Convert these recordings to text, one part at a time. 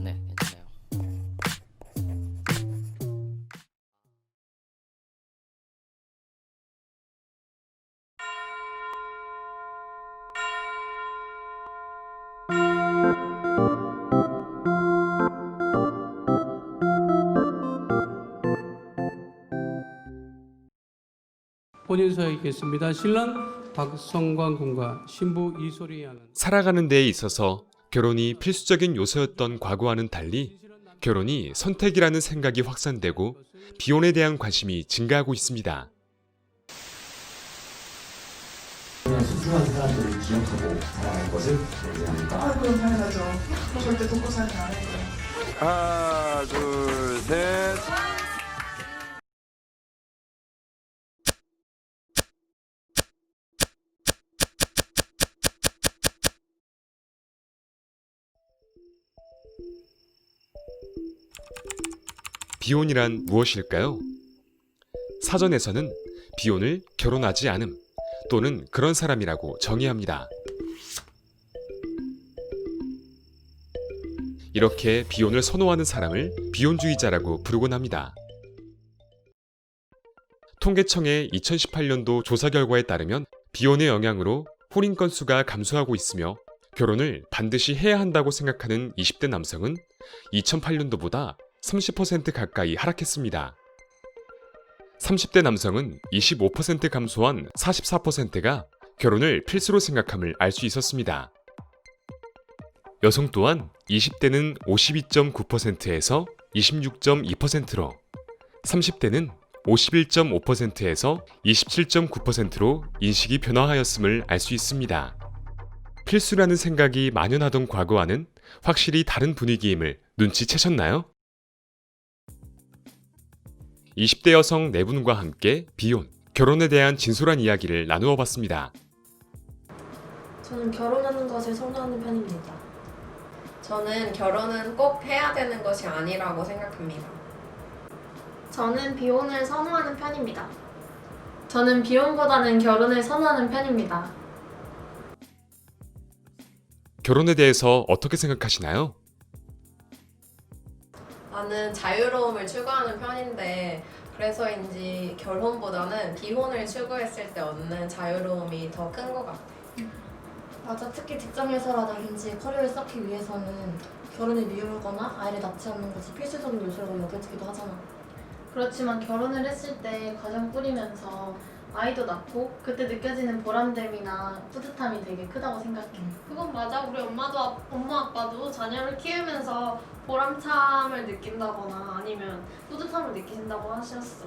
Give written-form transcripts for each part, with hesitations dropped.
네, 괜찮아요. 혼인서에 있겠습니다. 신랑 박성광 군과 신부 이소리 양은 살아가는 데에 있어서 결혼이 필수적인 요소였던 과거와는 달리 결혼이 선택이라는 생각이 확산되고 비혼에 대한 관심이 증가하고 있습니다. 소중한 사람들을 기억하고 살아갈 것을 의지합니다. 그럼 당연하죠. 절대 돕고 살지 않을 거예요. 하나, 둘, 셋. 비혼이란 무엇일까요? 사전에서는 비혼을 결혼하지 않음 또는 그런 사람이라고 정의합니다. 이렇게 비혼을 선호하는 사람을 비혼주의자라고 부르곤 합니다. 통계청의 2018년도 조사 결과에 따르면 비혼의 영향으로 혼인 건수가 감소하고 있으며 결혼을 반드시 해야 한다고 생각하는 20대 남성은 2008년도보다 30% 가까이 하락했습니다. 30대 남성은 25% 감소한 44%가 결혼을 필수로 생각함을 알 수 있었습니다. 여성 또한 20대는 52.9%에서 26.2%로, 30대는 51.5%에서 27.9%로 인식이 변화하였음을 알 수 있습니다. 필수라는 생각이 만연하던 과거와는 확실히 다른 분위기임을 눈치채셨나요? 20대 여성 4분과 함께 비혼, 결혼에 대한 진솔한 이야기를 나누어 봤습니다. 저는 결혼하는 것을 선호하는 편입니다. 저는 결혼은 꼭 해야 되는 것이 아니라고 생각합니다. 저는 비혼을 선호하는 편입니다. 저는 비혼보다는 결혼을 선호하는 편입니다. 결혼에 대해서 어떻게 생각하시나요? 나는 자유로움을 추구하는 편인데 그래서인지 결혼보다는 비혼을 추구했을 때 얻는 자유로움이 더 큰 것 같아. 맞아, 특히 직장에서라든지 커리어를 쌓기 위해서는 결혼을 미루거나 아이를 낳지 않는 것이 필수적인 요소라고 여겨지기도 하잖아. 그렇지만 결혼을 했을 때 가정 꾸리면서 아이도 낳고 그때 느껴지는 보람됨이나 뿌듯함이 되게 크다고 생각해. 그건 맞아. 우리 엄마 아빠도 자녀를 키우면서 보람참을 느낀다거나 아니면 뿌듯함을 느끼신다고 하셨어.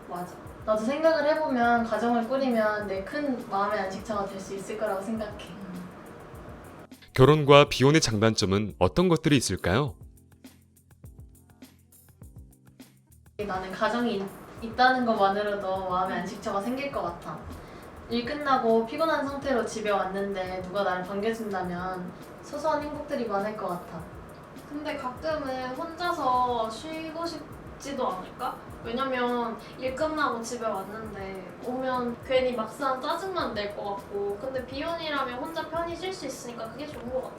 맞아. 나도 생각을 해보면 가정을 꾸리면 내 큰 마음의 안식처가 될 수 있을 거라고 생각해. 결혼과 비혼의 장단점은 어떤 것들이 있을까요? 나는 가정이 있다는 것만으로도 마음의 안식처가 생길 것 같아. 일 끝나고 피곤한 상태로 집에 왔는데 누가 나를 반겨준다면 소소한 행복들이 많을 것 같아. 근데 가끔은 혼자서 쉬고 싶지도 않을까? 왜냐면 일 끝나고 집에 왔는데 오면 괜히 막상 짜증만 낼 것 같고 근데 비혼이라면 혼자 편히 쉴 수 있으니까 그게 좋은 것 같아.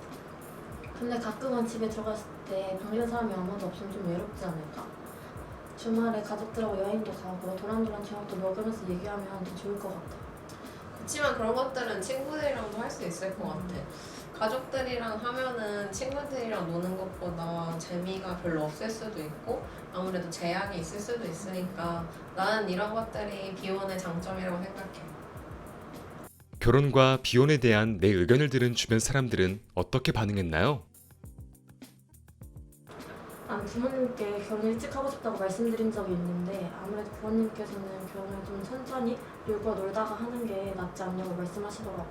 근데 가끔은 집에 들어갔을 때 반기는 사람이 아무도 없으면 좀 외롭지 않을까? 주말에 가족들하고 여행도 가고 도란도란 저녁도 먹으면서 얘기하면 더 좋을 것 같아. 그렇지만 그런 것들은 친구들이랑도 할 수 있을 것 같아. 가족들이랑 하면은 친구들이랑 노는 것보다 재미가 별로 없을 수도 있고 아무래도 제약이 있을 수도 있으니까 나는 이런 것들이 비혼의 장점이라고 생각해. 결혼과 비혼에 대한 내 의견을 들은 주변 사람들은 어떻게 반응했나요? 난 부모님께 결혼 일찍 하고 싶다고 말씀드린 적이 있는데 아무래도 부모님께서는 결혼을 좀 천천히 놀고 놀다가 하는 게 낫지 않냐고 말씀하시더라고.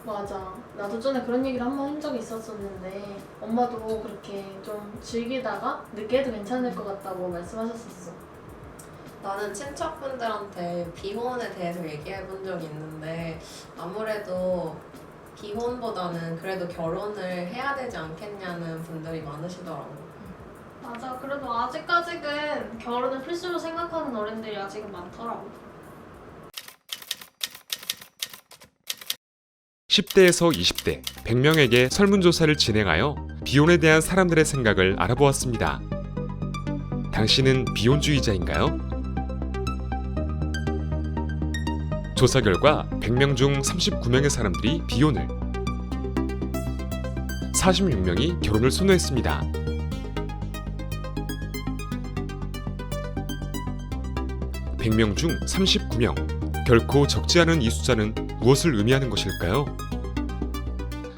맞아. 나도 전에 그런 얘기를 한 번 한 적이 있었었는데 엄마도 그렇게 좀 즐기다가 늦게 해도 괜찮을 것 같다고 말씀하셨었어. 나는 친척분들한테 비혼에 대해서 얘기해 본 적이 있는데 아무래도 비혼보다는 그래도 결혼을 해야 되지 않겠냐는 분들이 많으시더라고. 맞아. 그래도 아직까지는 결혼을 필수로 생각하는 어른들이 아직은 많더라고. 10대에서 20대 100명에게 설문조사를 진행하여 비혼에 대한 사람들의 생각을 알아보았습니다. 당신은 비혼주의자인가요? 조사 결과 100명 중 39명의 사람들이 비혼을, 46명이 결혼을 선호했습니다. (100명) 중 39명. 결코 적지 않은 이 숫자는 무엇을 의미하는 것일까요?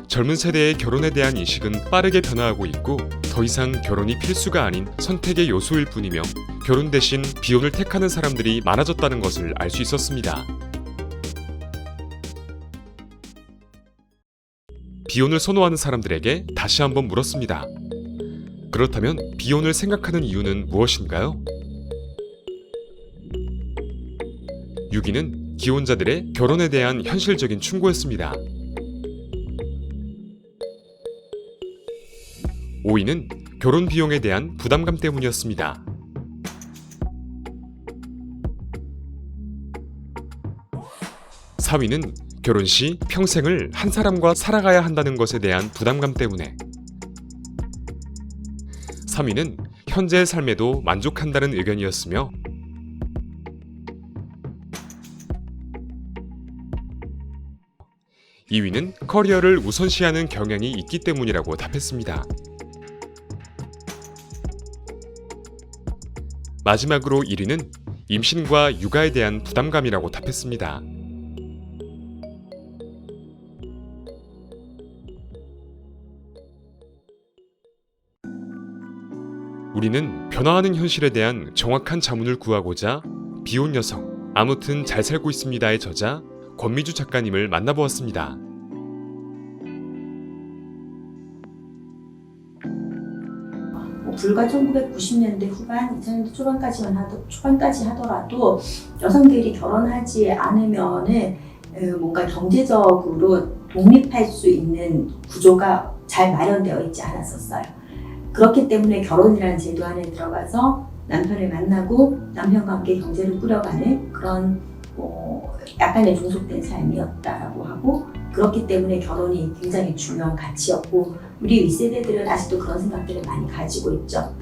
젊은 세대의 결혼에 대한 인식은 빠르게 변화하고 있고 더 이상 결혼이 필수가 아닌 선택의 요소일 뿐이며 결혼 대신 비혼을 택하는 사람들이 많아졌다는 것을 알 수 있었습니다. 비혼을 선호하는 사람들에게 다시 한번 물었습니다. 그렇다면 비혼을 생각하는 이유는 무엇인가요? 6위는 기혼자들의 결혼에 대한 현실적인 충고였습니다. 5위는 결혼 비용에 대한 부담감 때문이었습니다. 4위는 결혼 시 평생을 한 사람과 살아가야 한다는 것에 대한 부담감 때문에. 3위는 현재의 삶에도 만족한다는 의견이었으며 2위는 커리어를 우선시하는 경향이 있기 때문이라고 답했습니다. 마지막으로 1위는 임신과 육아에 대한 부담감이라고 답했습니다. 우리는 변화하는 현실에 대한 정확한 자문을 구하고자 비혼 여성, 아무튼 잘 살고 있습니다의 저자 권미주 작가님을 만나보았습니다. 불과 1990년대 후반, 2000년대 초반까지 하더라도 여성들이 결혼하지 않으면은 뭔가 경제적으로 독립할 수 있는 구조가 잘 마련되어 있지 않았었어요. 그렇기 때문에 결혼이라는 제도 안에 들어가서 남편을 만나고 남편과 함께 경제를 꾸려가는 그런 약간의 종속된 삶이었다라고 하고, 그렇기 때문에 결혼이 굉장히 중요한 가치였고, 우리 윗세대들은 아직도 그런 생각들을 많이 가지고 있죠.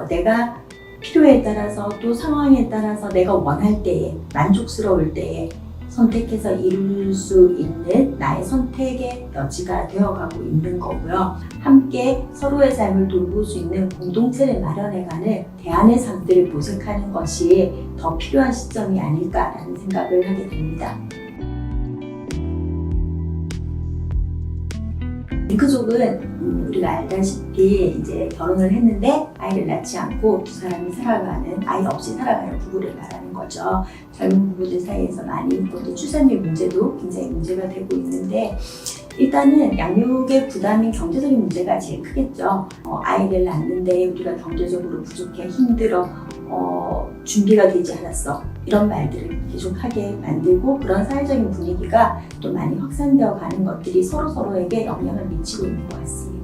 내가 필요에 따라서 또 상황에 따라서 내가 원할 때에, 만족스러울 때에 선택해서 이룰 수 있는 나의 선택의 여지가 되어가고 있는 거고요. 함께 서로의 삶을 돌볼 수 있는 공동체를 마련해가는 대안의 삶들을 모색하는 것이 더 필요한 시점이 아닐까라는 생각을 하게 됩니다. 링크족은 우리가 알다시피 이제 결혼을 했는데 아이를 낳지 않고 두 사람이 살아가는, 아이 없이 살아가는 부부를 말하는 거죠. 젊은 부부들 사이에서 많이 또 출산율 문제도 굉장히 문제가 되고 있는데, 일단은 양육의 부담인 경제적인 문제가 제일 크겠죠. 아이를 낳는데 우리가 경제적으로 부족해, 힘들어, 준비가 되지 않았어, 이런 말들을 계속하게 만들고, 그런 사회적인 분위기가 또 많이 확산되어 가는 것들이 서로에게 영향을 미치고 있는 것 같습니다.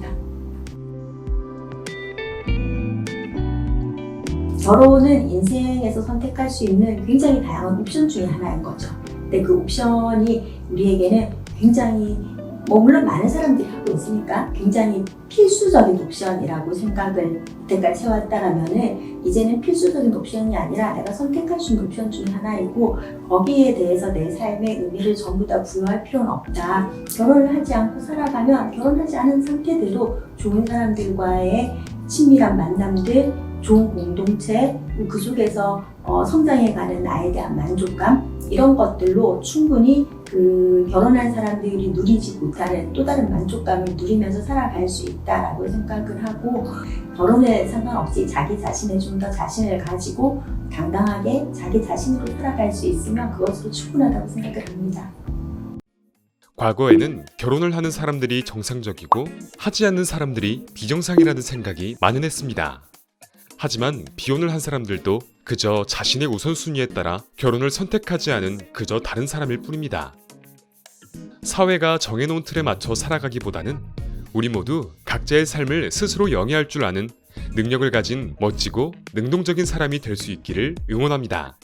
결혼은 인생에서 선택할 수 있는 굉장히 다양한 옵션 중에 하나인 거죠. 근데 그 옵션이 우리에게는 굉장히 물론 많은 사람들이 하고 있으니까 굉장히 필수적인 옵션이라고 생각을 이때까지 해왔다라면은, 이제는 필수적인 옵션이 아니라 내가 선택할 수 있는 옵션 중에 하나이고, 거기에 대해서 내 삶의 의미를 전부 다 부여할 필요는 없다. 결혼을 하지 않고 살아가면 결혼하지 않은 상태대로 좋은 사람들과의 친밀한 만남들, 좋은 공동체, 그 속에서 성장해가는 나에 대한 만족감, 이런 것들로 충분히 그 결혼한 사람들이 누리지 못하는 또 다른 만족감을 누리면서 살아갈 수 있다라고 생각을 하고, 결혼에 상관없이 자기 자신에 좀 더 자신을 가지고 당당하게 자기 자신으로 살아갈 수 있으면 그것으로 충분하다고 생각을 합니다. 과거에는 결혼을 하는 사람들이 정상적이고 하지 않는 사람들이 비정상이라는 생각이 만연했습니다. 하지만 비혼을 한 사람들도 그저 자신의 우선순위에 따라 결혼을 선택하지 않은 그저 다른 사람일 뿐입니다. 사회가 정해놓은 틀에 맞춰 살아가기보다는 우리 모두 각자의 삶을 스스로 영위할 줄 아는 능력을 가진 멋지고 능동적인 사람이 될 수 있기를 응원합니다.